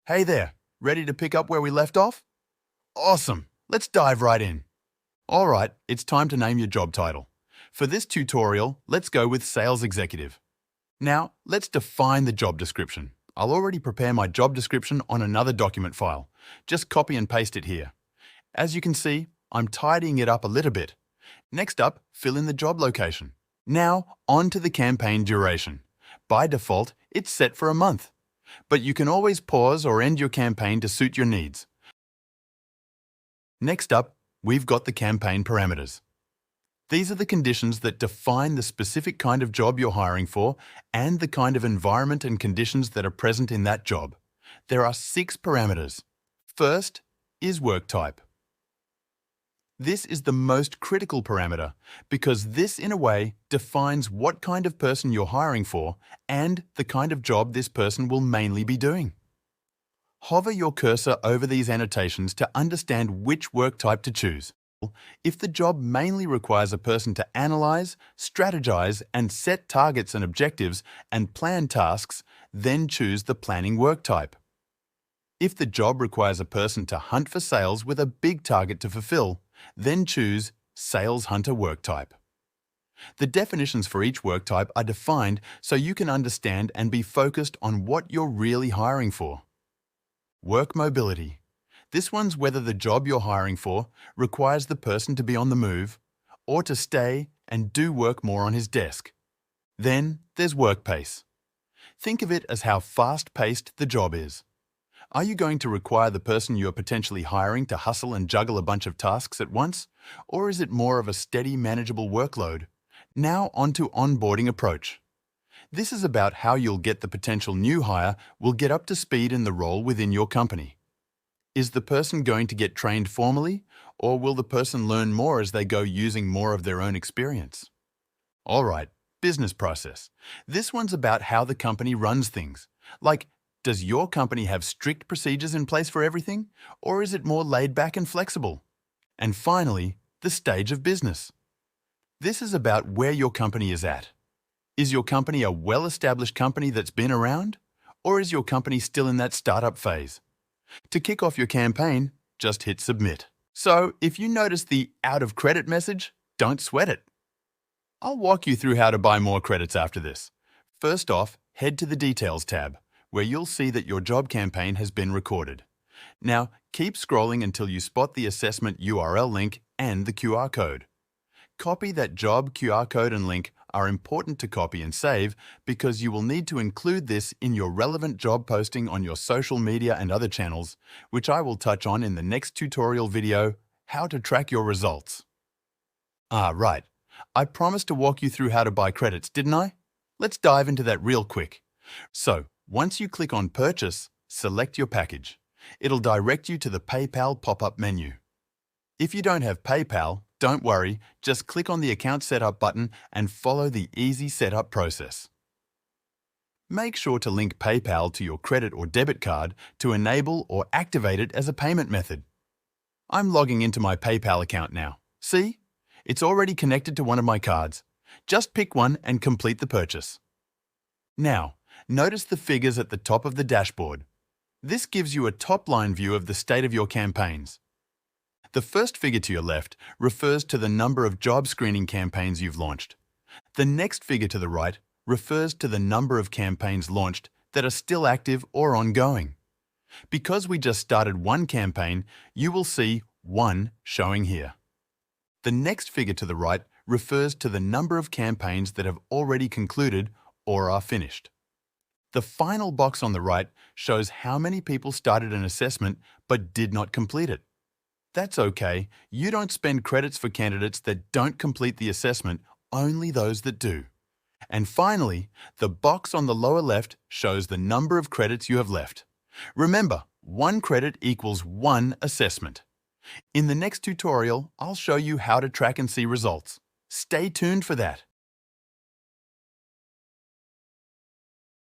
Hey there, ready to pick up where we left off? Awesome, let's dive right in. Alright, it's time to name your job title. For this tutorial, let's go with Sales Executive. Now, let's define the job description. I'll already prepare my job description on another document file. Just copy and paste it here. As you can see, I'm tidying it up a little bit. Next up, fill in the job location. Now, on to the campaign duration. By default, it's set for a month. But you can always pause or end your campaign to suit your needs. Next up, we've got the campaign parameters. These are the conditions that define the specific kind of job you're hiring for and the kind of environment and conditions that are present in that job. There are 6 parameters. First is work type. This is the most critical parameter because this, in a way, defines what kind of person you're hiring for and the kind of job this person will mainly be doing. Hover your cursor over these annotations to understand which work type to choose. If the job mainly requires a person to analyze, strategize, and set targets and objectives and plan tasks, then choose the planning work type. If the job requires a person to hunt for sales with a big target to fulfill, then choose Sales Hunter work type. The definitions for each work type are defined so you can understand and be focused on what you're really hiring for. Work mobility. This one's whether the job you're hiring for requires the person to be on the move or to stay and do work more on his desk. Then there's work pace. Think of it as how fast-paced the job is. Are you going to require the person you are potentially hiring to hustle and juggle a bunch of tasks at once? Or is it more of a steady, manageable workload? Now onto onboarding approach. This is about how you'll get the potential new hire will get up to speed in the role within your company. Is the person going to get trained formally, or will the person learn more as they go using more of their own experience? Alright, business process. This one's about how the company runs things. Like, does your company have strict procedures in place for everything, or is it more laid back and flexible? And finally, the stage of business. This is about where your company is at. Is your company a well-established company that's been around, or is your company still in that startup phase? To kick off your campaign, just hit Submit. So, if you notice the out of credit message, don't sweat it. I'll walk you through how to buy more credits after this. First off, head to the Details tab, where you'll see that your job campaign has been recorded. Now, keep scrolling until you spot the assessment URL link and the QR code. Copy that job QR code and link are important to copy and save because you will need to include this in your relevant job posting on your social media and other channels, which I will touch on in the next tutorial video, How to Track Your Results. Right. I promised to walk you through how to buy credits, didn't I? Let's dive into that real quick. So, once you click on Purchase, select your package. It'll direct you to the PayPal pop-up menu. If you don't have PayPal, don't worry, just click on the Account Setup button and follow the easy setup process. Make sure to link PayPal to your credit or debit card to enable or activate it as a payment method. I'm logging into my PayPal account now. See? It's already connected to one of my cards. Just pick one and complete the purchase. Now, notice the figures at the top of the dashboard. This gives you a top-line view of the state of your campaigns. The first figure to your left refers to the number of job screening campaigns you've launched. The next figure to the right refers to the number of campaigns launched that are still active or ongoing. Because we just started one campaign, you will see 1 showing here. The next figure to the right refers to the number of campaigns that have already concluded or are finished. The final box on the right shows how many people started an assessment but did not complete it. That's okay, you don't spend credits for candidates that don't complete the assessment, only those that do. And finally, the box on the lower left shows the number of credits you have left. Remember, 1 credit equals 1 assessment. In the next tutorial, I'll show you how to track and see results. Stay tuned for that.